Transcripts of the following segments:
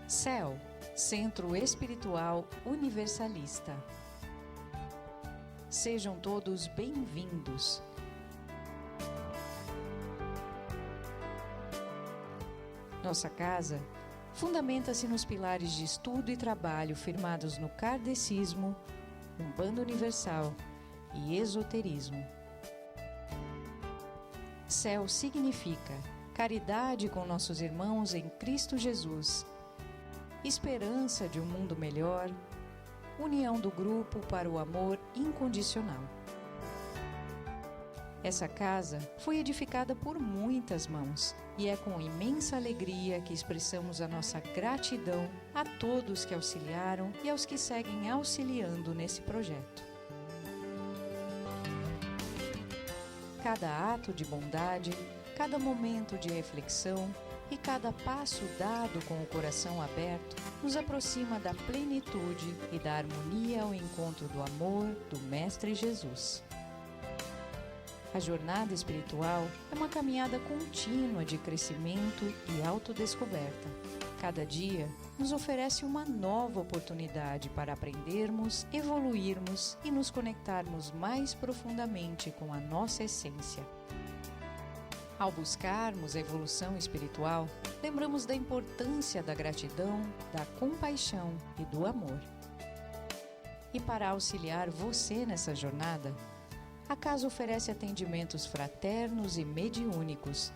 CEL, Centro Espiritual Universalista. Sejam todos bem-vindos. Nossa casa fundamenta-se nos pilares de estudo e trabalho firmados no kardecismo, Umbanda Universal e esoterismo. CEL significa caridade com nossos irmãos em Cristo Jesus, esperança de um mundo melhor, união do grupo para o amor incondicional. Essa casa foi edificada por muitas mãos e é com imensa alegria que expressamos a nossa gratidão a todos que auxiliaram e aos que seguem auxiliando nesse projeto. Cada ato de bondade, cada momento de reflexão e cada passo dado com o coração aberto nos aproxima da plenitude e da harmonia ao encontro do amor do Mestre Jesus. A jornada espiritual é uma caminhada contínua de crescimento e autodescoberta. Cada dia nos oferece uma nova oportunidade para aprendermos, evoluirmos e nos conectarmos mais profundamente com a nossa essência. Ao buscarmos a evolução espiritual, lembramos da importância da gratidão, da compaixão e do amor. E para auxiliar você nessa jornada, a casa oferece atendimentos fraternos e mediúnicos,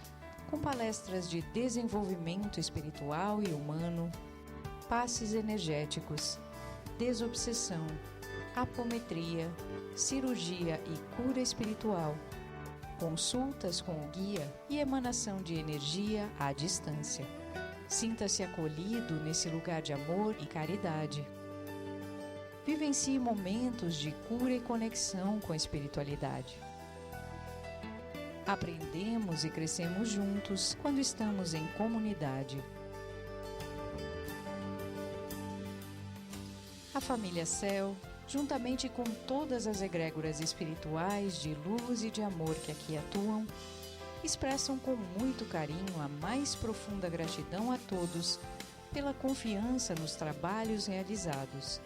com palestras de desenvolvimento espiritual e humano, passes energéticos, desobsessão, apometria, cirurgia e cura espiritual, consultas com o guia e emanação de energia à distância. Sinta-se acolhido nesse lugar de amor e caridade. Vivencie momentos de cura e conexão com a espiritualidade. Aprendemos e crescemos juntos quando estamos em comunidade. A família CEL, juntamente com todas as egrégoras espirituais de luz e de amor que aqui atuam, expressam com muito carinho a mais profunda gratidão a todos pela confiança nos trabalhos realizados.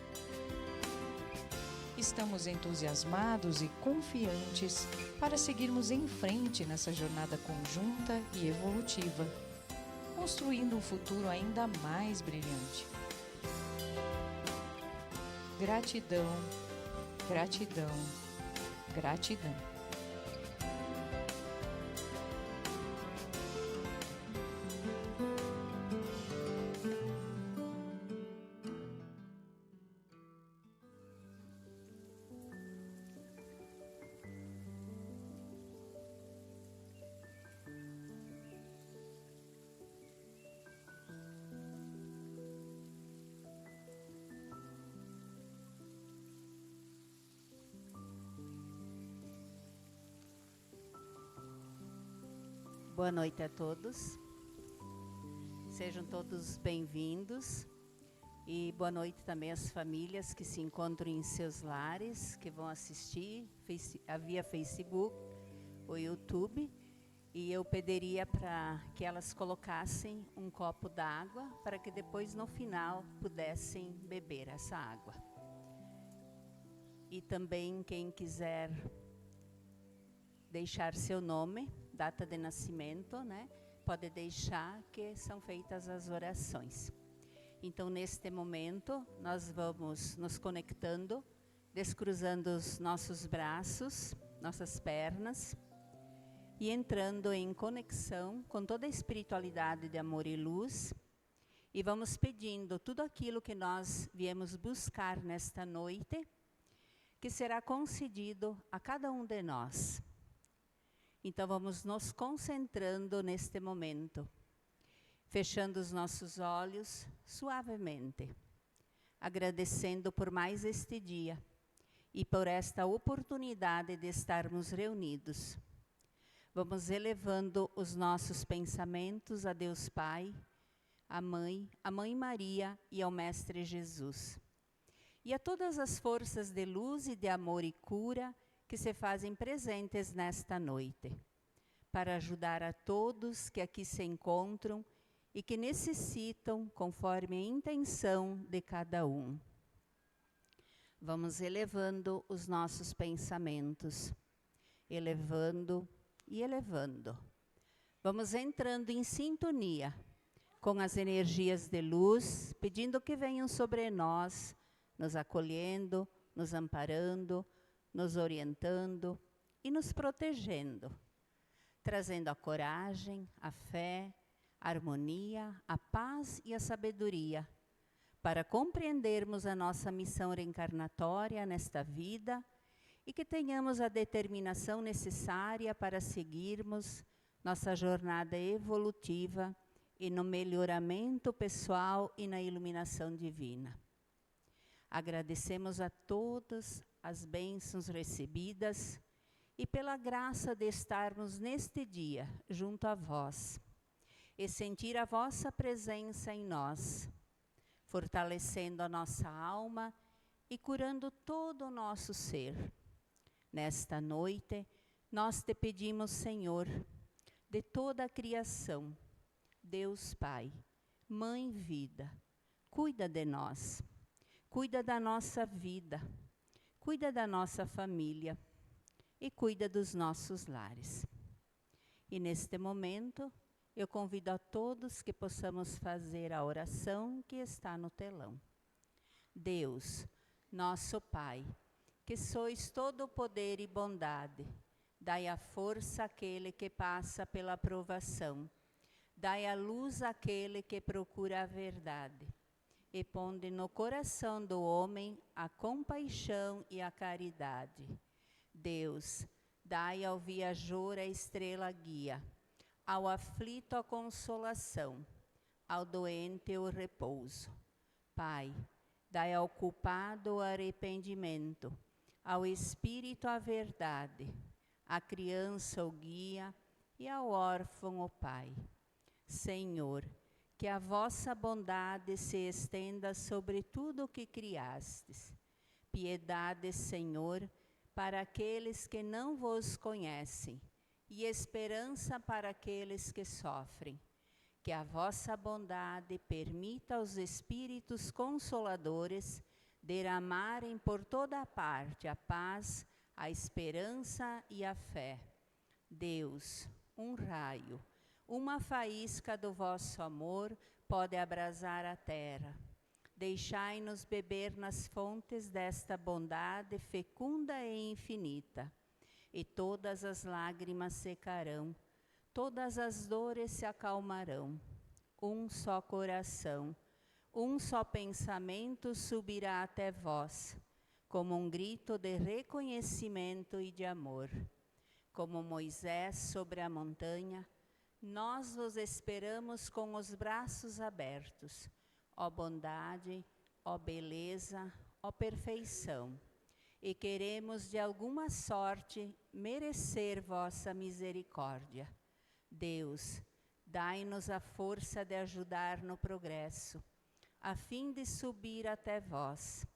Estamos entusiasmados e confiantes para seguirmos em frente nessa jornada conjunta e evolutiva, construindo um futuro ainda mais brilhante. Gratidão, gratidão, gratidão. Boa noite a todos, sejam todos bem-vindos e boa noite também às famílias que se encontram em seus lares, que vão assistir via Facebook ou YouTube, e eu pediria para que elas colocassem um copo d'água para que depois no final pudessem beber essa água. E também quem quiser deixar seu nome, data de nascimento, né? Pode deixar que são feitas as orações. Então, neste momento, nós vamos nos conectando, descruzando os nossos braços, nossas pernas, e entrando em conexão com toda a espiritualidade de amor e luz, e vamos pedindo tudo aquilo que nós viemos buscar nesta noite, que será concedido a cada um de nós. Então vamos nos concentrando neste momento, fechando os nossos olhos suavemente, agradecendo por mais este dia e por esta oportunidade de estarmos reunidos. Vamos elevando os nossos pensamentos a Deus Pai, a Mãe Maria e ao Mestre Jesus. E a todas as forças de luz e de amor e cura que se fazem presentes nesta noite, para ajudar a todos que aqui se encontram e que necessitam conforme a intenção de cada um. Vamos elevando os nossos pensamentos, elevando e elevando. Vamos entrando em sintonia com as energias de luz, pedindo que venham sobre nós, nos acolhendo, nos amparando, nos orientando e nos protegendo, trazendo a coragem, a fé, a harmonia, a paz e a sabedoria, para compreendermos a nossa missão reencarnatória nesta vida e que tenhamos a determinação necessária para seguirmos nossa jornada evolutiva e no melhoramento pessoal e na iluminação divina. Agradecemos a todas as bênçãos recebidas e pela graça de estarmos neste dia junto a vós e sentir a vossa presença em nós, fortalecendo a nossa alma e curando todo o nosso ser. Nesta noite, nós te pedimos, Senhor, de toda a criação, Deus Pai, Mãe Vida, cuida de nós, cuida da nossa vida, cuida da nossa família e cuida dos nossos lares. E neste momento, eu convido a todos que possamos fazer a oração que está no telão. Deus, nosso Pai, que sois todo o poder e bondade, dai a força àquele que passa pela provação, dai a luz àquele que procura a verdade, e ponde no coração do homem a compaixão e a caridade. Deus, dai ao viajor a estrela guia, ao aflito a consolação, ao doente o repouso. Pai, dai ao culpado o arrependimento, ao espírito a verdade, à criança o guia e ao órfão o pai. Senhor, que a vossa bondade se estenda sobre tudo o que criastes. Piedade, Senhor, para aqueles que não vos conhecem, e esperança para aqueles que sofrem. Que a vossa bondade permita aos Espíritos Consoladores derramarem por toda a parte a paz, a esperança e a fé. Deus, um raio, uma faísca do vosso amor pode abrasar a terra. Deixai-nos beber nas fontes desta bondade fecunda e infinita, e todas as lágrimas secarão, todas as dores se acalmarão. Um só coração, um só pensamento subirá até vós, como um grito de reconhecimento e de amor. Como Moisés sobre a montanha, nós vos esperamos com os braços abertos, ó bondade, ó beleza, ó perfeição. E queremos de alguma sorte merecer vossa misericórdia. Deus, dai-nos a força de ajudar no progresso, a fim de subir até vós.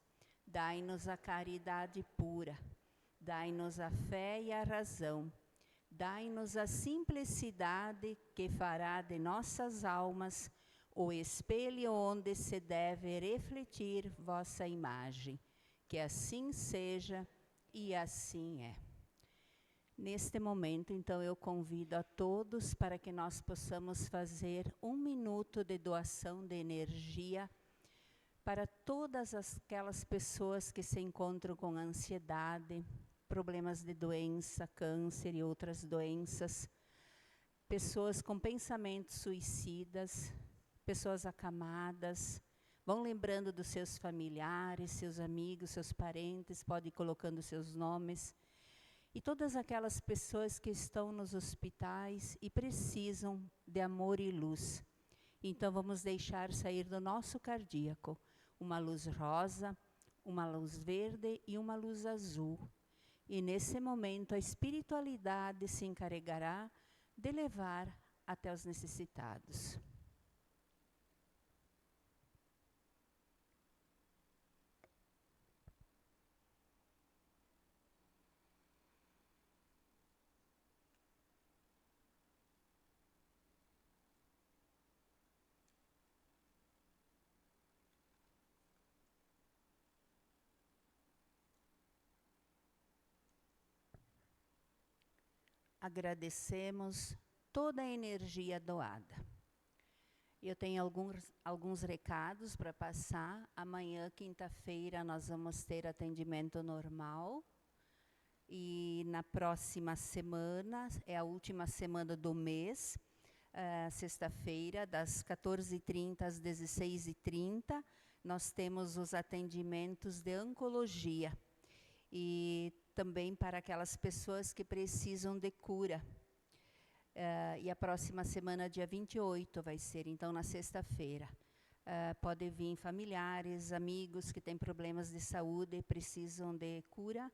Dai-nos a caridade pura, dai-nos a fé e a razão, dai-nos a simplicidade que fará de nossas almas o espelho onde se deve refletir vossa imagem. Que assim seja e assim é. Neste momento, então, eu convido a todos para que nós possamos fazer 1 minuto de doação de energia para todas aquelas pessoas que se encontram com ansiedade, problemas de doença, câncer e outras doenças, pessoas com pensamentos suicidas, pessoas acamadas. Vão lembrando dos seus familiares, seus amigos, seus parentes, pode ir colocando seus nomes. E todas aquelas pessoas que estão nos hospitais e precisam de amor e luz. Então vamos deixar sair do nosso cardíaco uma luz rosa, uma luz verde e uma luz azul. E nesse momento a espiritualidade se encarregará de levar até os necessitados. agradecemos toda a energia doada. Eu tenho alguns recados para passar. Amanhã, quinta-feira, nós vamos ter atendimento normal. E na próxima semana, é a última semana do mês, sexta-feira, das 14h30 às 16h30, nós temos os atendimentos de oncologia. E também para aquelas pessoas que precisam de cura. E a próxima semana, dia 28, vai ser, então, na sexta-feira. Pode vir familiares, amigos que têm problemas de saúde e precisam de cura.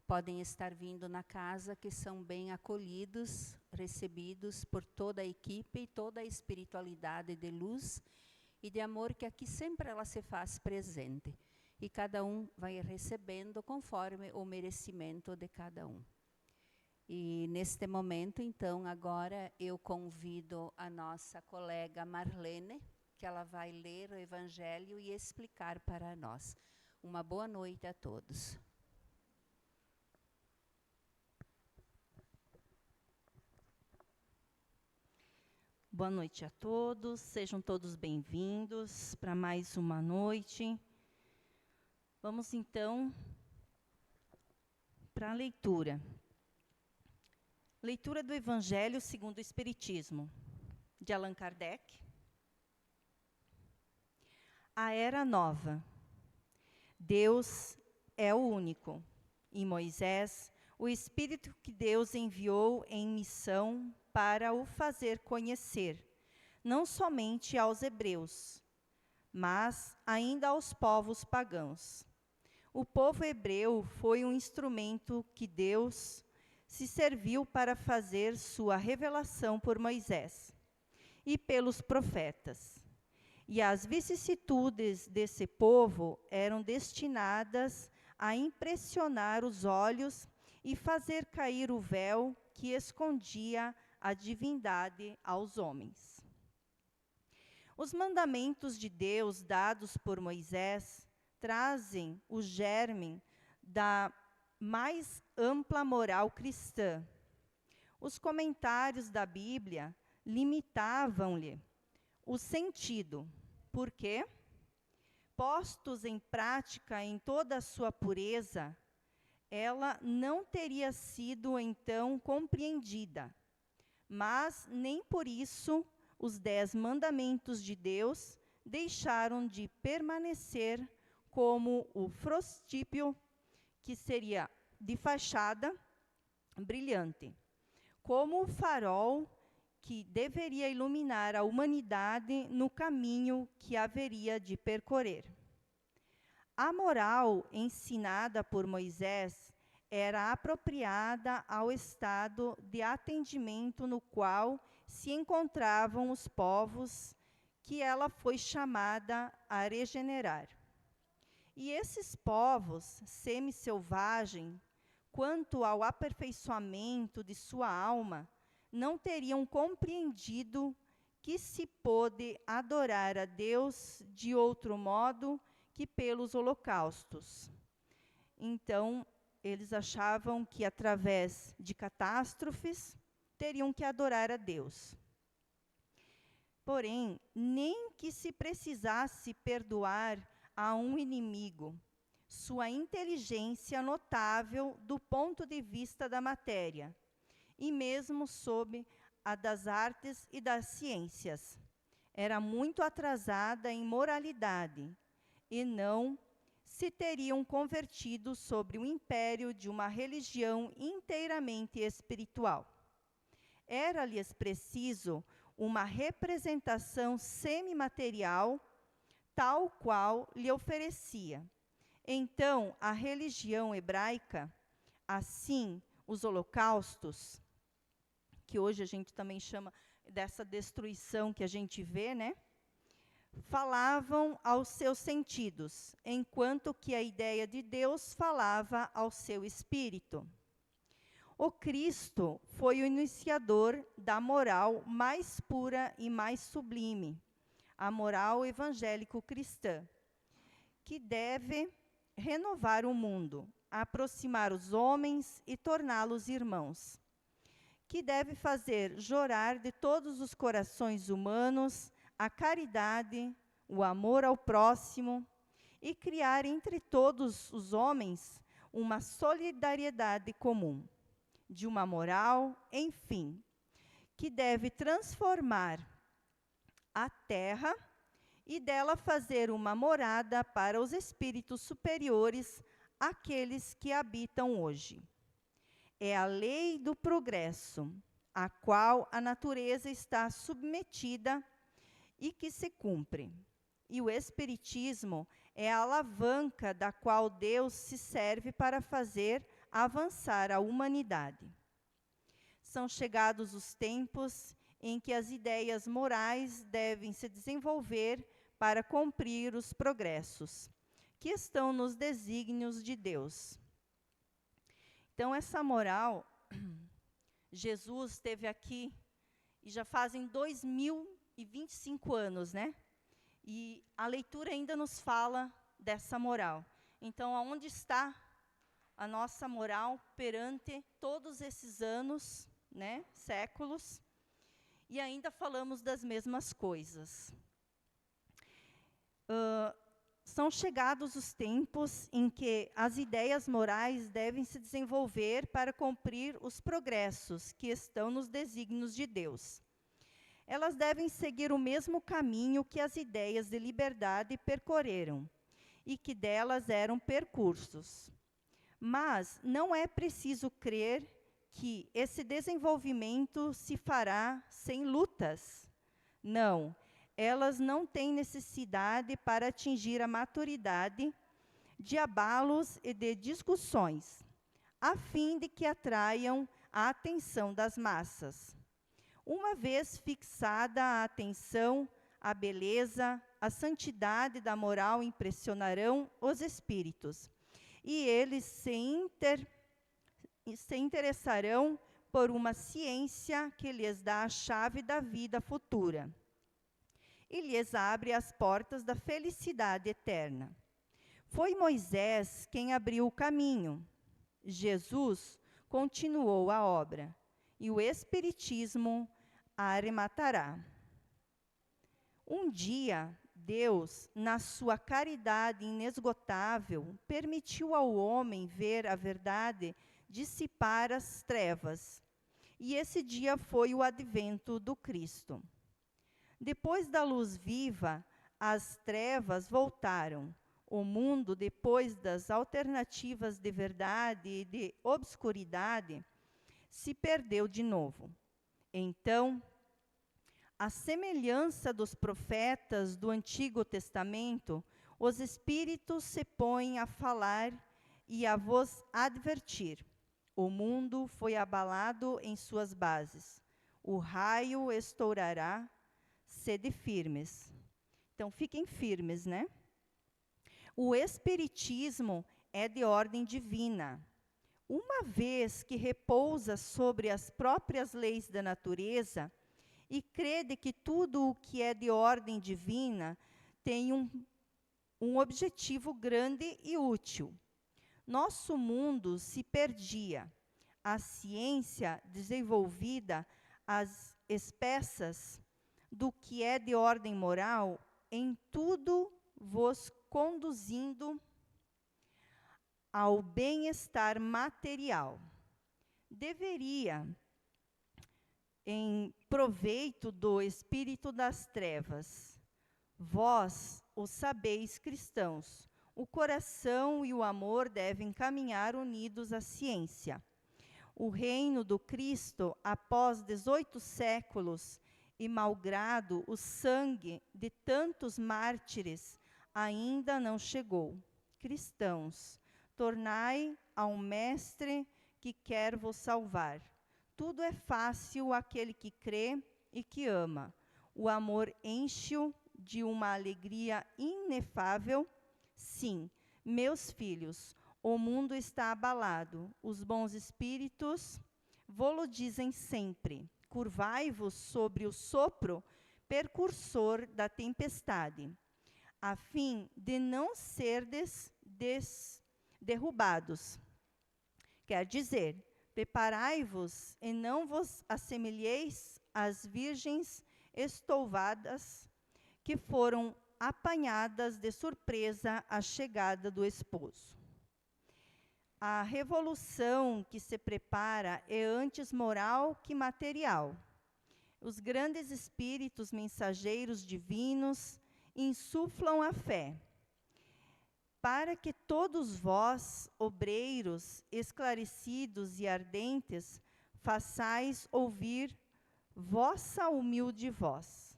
Podem estar vindo na casa, que são bem acolhidos, recebidos por toda a equipe e toda a espiritualidade de luz e de amor que aqui sempre ela se faz presente. E cada um vai recebendo conforme o merecimento de cada um. E neste momento, então, agora eu convido a nossa colega Marlene, que ela vai ler o Evangelho e explicar para nós. Uma boa noite a todos. Boa noite a todos, sejam todos bem-vindos para mais uma noite. Vamos então para a leitura. Leitura do Evangelho segundo o Espiritismo, de Allan Kardec. A Era Nova. Deus é o único. E Moisés, o Espírito que Deus enviou em missão para o fazer conhecer, não somente aos hebreus, mas ainda aos povos pagãos. O povo hebreu foi um instrumento que Deus se serviu para fazer sua revelação por Moisés e pelos profetas. E as vicissitudes desse povo eram destinadas a impressionar os olhos e fazer cair o véu que escondia a divindade aos homens. Os mandamentos de Deus dados por Moisés trazem o germe da mais ampla moral cristã. Os comentários da Bíblia limitavam-lhe o sentido, porque, postos em prática em toda a sua pureza, ela não teria sido então compreendida, mas nem por isso os 10 mandamentos de Deus deixaram de permanecer como o frontíspio, que seria de fachada brilhante, como o farol que deveria iluminar a humanidade no caminho que haveria de percorrer. A moral ensinada por Moisés era apropriada ao estado de atendimento no qual se encontravam os povos que ela foi chamada a regenerar. E esses povos semi-selvagens, quanto ao aperfeiçoamento de sua alma, não teriam compreendido que se pôde adorar a Deus de outro modo que pelos holocaustos. Então, eles achavam que, através de catástrofes, teriam que adorar a Deus. Porém, nem que se precisasse perdoar a um inimigo sua inteligência notável do ponto de vista da matéria, e mesmo sob a das artes e das ciências. Era muito atrasada em moralidade, e não se teriam convertido sobre o império de uma religião inteiramente espiritual. Era-lhes preciso uma representação semimaterial, tal qual lhe oferecia. Então, a religião hebraica, assim, os holocaustos, que hoje a gente também chama dessa destruição que a gente vê, né? Falavam aos seus sentidos, enquanto que a ideia de Deus falava ao seu espírito. O Cristo foi o iniciador da moral mais pura e mais sublime, a moral evangélico-cristã, que deve renovar o mundo, aproximar os homens e torná-los irmãos, que deve fazer jorrar de todos os corações humanos a caridade, o amor ao próximo e criar entre todos os homens uma solidariedade comum, de uma moral, enfim, que deve transformar a terra e dela fazer uma morada para os espíritos superiores àqueles que habitam hoje. É a lei do progresso, a qual a natureza está submetida e que se cumpre. E o Espiritismo é a alavanca da qual Deus se serve para fazer avançar a humanidade. São chegados os tempos em que as ideias morais devem se desenvolver para cumprir os progressos que estão nos desígnios de Deus. Então, essa moral, Jesus esteve aqui e já fazem 2025 anos, né? E a leitura ainda nos fala dessa moral. Então, aonde está a nossa moral perante todos esses anos, né, séculos, e ainda falamos das mesmas coisas? São chegados os tempos em que as ideias morais devem se desenvolver para cumprir os progressos que estão nos desígnios de Deus. Elas devem seguir o mesmo caminho que as ideias de liberdade percorreram e que delas eram percursos. Mas não é preciso crer que esse desenvolvimento se fará sem lutas. Não, elas não têm necessidade para atingir a maturidade de abalos e de discussões, a fim de que atraiam a atenção das massas. Uma vez fixada a atenção, a beleza, a santidade da moral impressionarão os espíritos, e eles se interessarão por uma ciência que lhes dá a chave da vida futura e lhes abre as portas da felicidade eterna. Foi Moisés quem abriu o caminho. Jesus continuou a obra, e o Espiritismo a arrematará. Um dia, Deus, na sua caridade inesgotável, permitiu ao homem ver a verdade dissipar as trevas, e esse dia foi o advento do Cristo. Depois da luz viva, as trevas voltaram. O mundo, depois das alternativas de verdade e de obscuridade, se perdeu de novo. Então, à semelhança dos profetas do Antigo Testamento, os espíritos se põem a falar e a vos advertir. O mundo foi abalado em suas bases. O raio estourará, sede firmes. Então, fiquem firmes, né? O Espiritismo é de ordem divina. Uma vez que repousa sobre as próprias leis da natureza e crede que tudo o que é de ordem divina tem um objetivo grande e útil. Nosso mundo se perdia. A ciência desenvolvida às espessas do que é de ordem moral, em tudo vos conduzindo ao bem-estar material. Deveria, em proveito do espírito das trevas, vós o sabeis, cristãos, o coração e o amor devem caminhar unidos à ciência. O reino do Cristo, após 18 séculos, e malgrado o sangue de tantos mártires, ainda não chegou. Cristãos, tornai ao Mestre que quer vos salvar. Tudo é fácil àquele que crê e que ama. O amor enche-o de uma alegria inefável. Sim, meus filhos, o mundo está abalado. Os bons espíritos vô-lo dizem sempre. Curvai-vos sobre o sopro percursor da tempestade, a fim de não serdes derrubados. Quer dizer, Preparai-vos e não vos assemelheis às virgens estouvadas que foram apanhadas de surpresa à chegada do esposo. A revolução que se prepara é antes moral que material. Os grandes espíritos mensageiros divinos insuflam a fé, para que todos vós, obreiros, esclarecidos e ardentes, façais ouvir vossa humilde voz,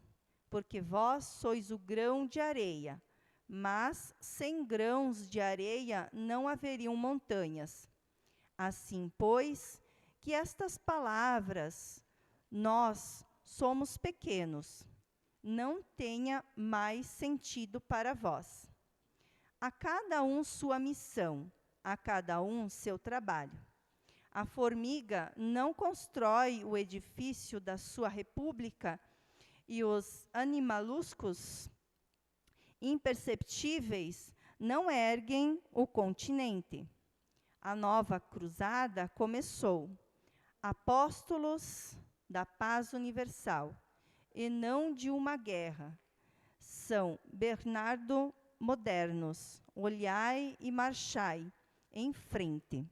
porque vós sois o grão de areia, mas sem grãos de areia não haveriam montanhas. Assim, pois, que estas palavras, nós somos pequenos, não tenha mais sentido para vós. A cada um sua missão, a cada um seu trabalho. A formiga não constrói o edifício da sua república e os animaluscos imperceptíveis não erguem o continente. A nova cruzada começou. Apóstolos da paz universal, e não de uma guerra. São Bernardo modernos, olhai e marchai em frente.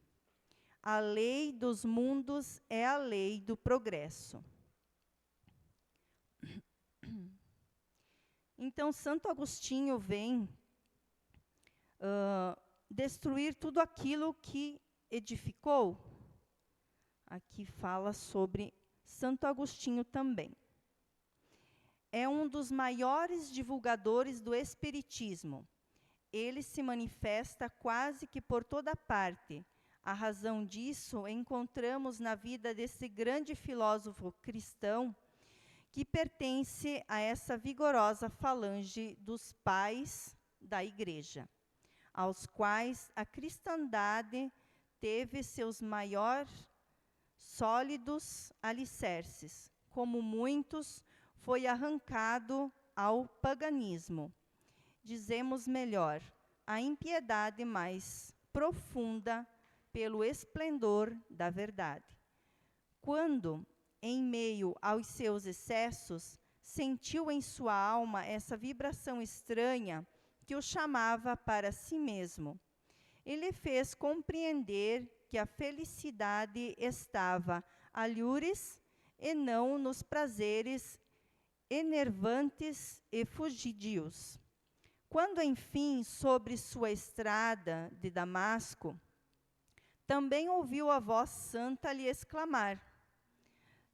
A lei dos mundos é a lei do progresso. Então, Santo Agostinho vem destruir tudo aquilo que edificou. Aqui fala sobre Santo Agostinho também. É um dos maiores divulgadores do espiritismo. Ele se manifesta quase que por toda parte. A razão disso encontramos na vida desse grande filósofo cristão, que pertence a essa vigorosa falange dos pais da Igreja, aos quais a cristandade teve seus maiores sólidos alicerces. Como muitos, foi arrancado ao paganismo. Dizemos melhor, a impiedade mais profunda pelo esplendor da verdade. Quando, em meio aos seus excessos, sentiu em sua alma essa vibração estranha que o chamava para si mesmo, ele fez compreender que a felicidade estava alhures e não nos prazeres enervantes e fugidios. Quando, enfim, sobre sua estrada de Damasco, também ouviu a voz santa lhe exclamar: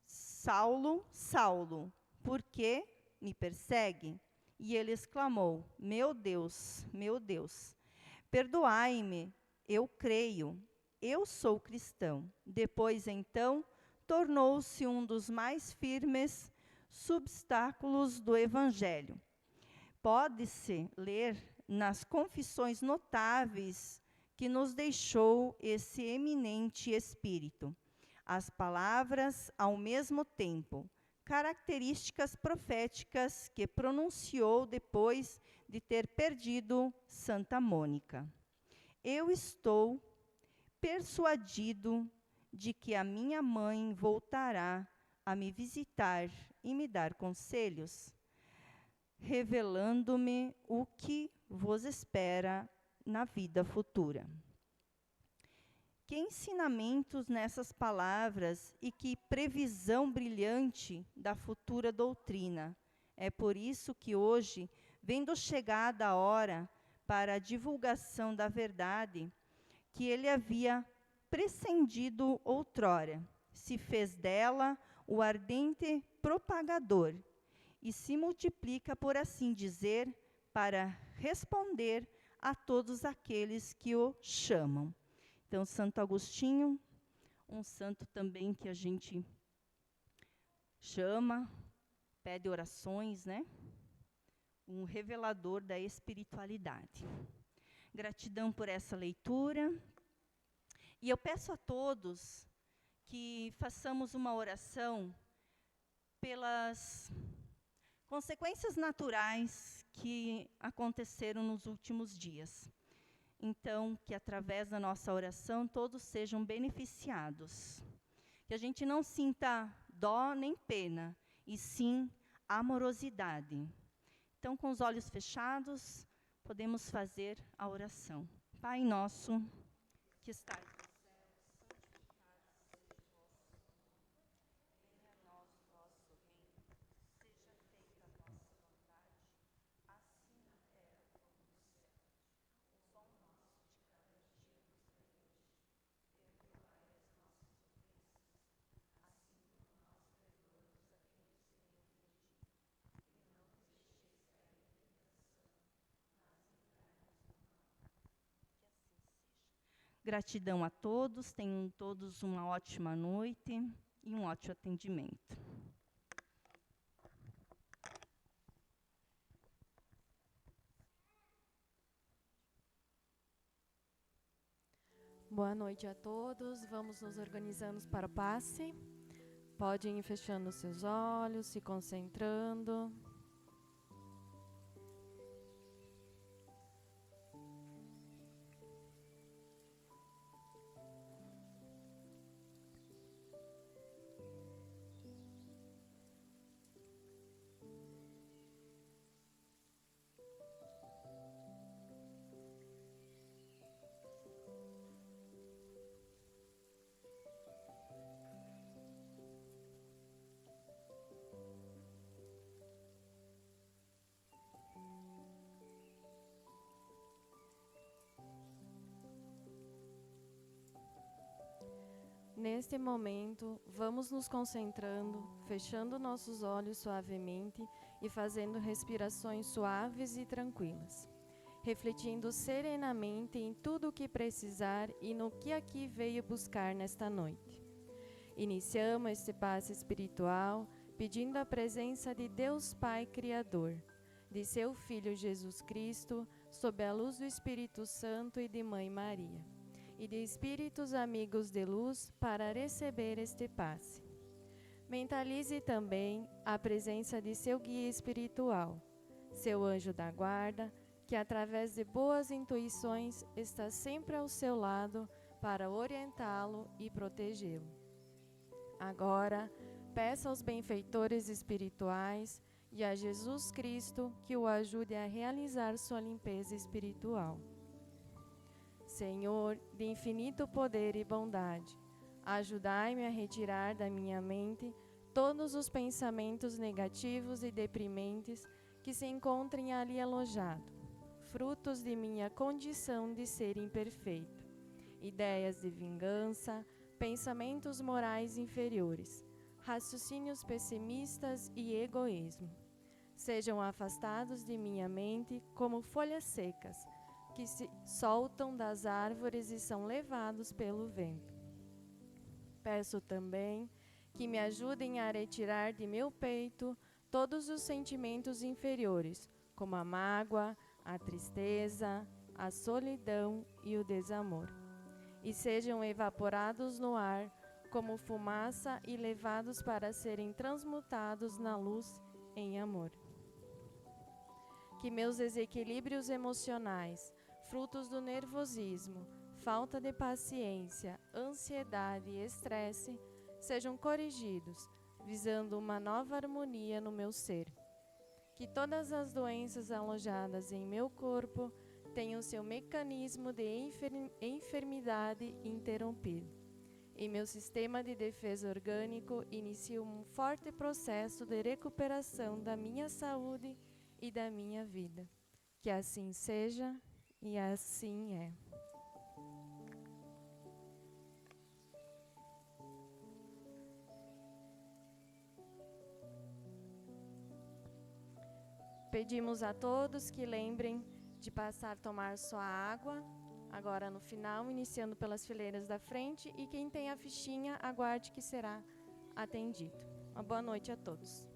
Saulo, Saulo, por que me persegue? E ele exclamou: meu Deus, perdoai-me, eu creio, eu sou cristão. Depois, então, tornou-se um dos mais firmes substáculos do Evangelho. Pode-se ler nas confissões notáveis que nos deixou esse eminente espírito as palavras, ao mesmo tempo, características proféticas que pronunciou depois de ter perdido Santa Mônica. Eu estou persuadido de que a minha mãe voltará a me visitar e me dar conselhos, revelando-me o que vos espera na vida futura. Que ensinamentos nessas palavras e que previsão brilhante da futura doutrina. É por isso que hoje, vendo chegada a hora para a divulgação da verdade, que ele havia prescendido outrora, se fez dela o ardente propagador e se multiplica, por assim dizer, para responder a todos aqueles que o chamam. Então, Santo Agostinho, um santo também que a gente chama, pede orações, né? Um revelador da espiritualidade. Gratidão por essa leitura. E eu peço a todos que façamos uma oração pelas consequências naturais que aconteceram nos últimos dias. Então, que através da nossa oração todos sejam beneficiados. Que a gente não sinta dó nem pena, e sim amorosidade. Então, com os olhos fechados, podemos fazer a oração. Pai nosso, que estais no céu, santificado seja o vosso nome. Venha a nós o vosso reino. Seja feita a vossa vontade, assim na terra como no céu. O pão nosso de cada dia nos dai hoje. Perdoai as nossas ofensas, assim como nós perdoamos a quem nos tem ofendido. E não nos deixeis cair em tentação, mas livrai-nos do mal. Que assim seja. Gratidão a todos, tenham todos uma ótima noite e um ótimo atendimento. Boa noite a todos. Vamos nos organizando para o passe. Podem ir fechando seus olhos, se concentrando. Neste momento, vamos nos concentrando, fechando nossos olhos suavemente e fazendo respirações suaves e tranquilas, refletindo serenamente em tudo o que precisar e no que aqui veio buscar nesta noite. Iniciamos este passe espiritual pedindo a presença de Deus Pai Criador, de seu Filho Jesus Cristo, sob a luz do Espírito Santo e de Mãe Maria, e de espíritos amigos de luz para receber este passe. Mentalize também a presença de seu guia espiritual, seu anjo da guarda, que através de boas intuições está sempre ao seu lado para orientá-lo e protegê-lo. Agora, peça aos benfeitores espirituais e a Jesus Cristo que o ajude a realizar sua limpeza espiritual. Senhor, de infinito poder e bondade, ajudai-me a retirar da minha mente todos os pensamentos negativos e deprimentes que se encontrem ali alojados, frutos de minha condição de ser imperfeito, ideias de vingança, pensamentos morais inferiores, raciocínios pessimistas e egoísmo. Sejam afastados de minha mente como folhas secas, que se soltam das árvores e são levados pelo vento. Peço também que me ajudem a retirar de meu peito todos os sentimentos inferiores, como a mágoa, a tristeza, a solidão e o desamor, e sejam evaporados no ar como fumaça e levados para serem transmutados na luz em amor. Que meus desequilíbrios emocionais, frutos do nervosismo, falta de paciência, ansiedade e estresse, sejam corrigidos, visando uma nova harmonia no meu ser. Que todas as doenças alojadas em meu corpo tenham seu mecanismo de enfermidade interrompido. E meu sistema de defesa orgânico inicie um forte processo de recuperação da minha saúde e da minha vida. Que assim seja. E assim é. Pedimos a todos que lembrem de passar a tomar sua água, agora no final, iniciando pelas fileiras da frente, e quem tem a fichinha, aguarde que será atendido. Uma boa noite a todos.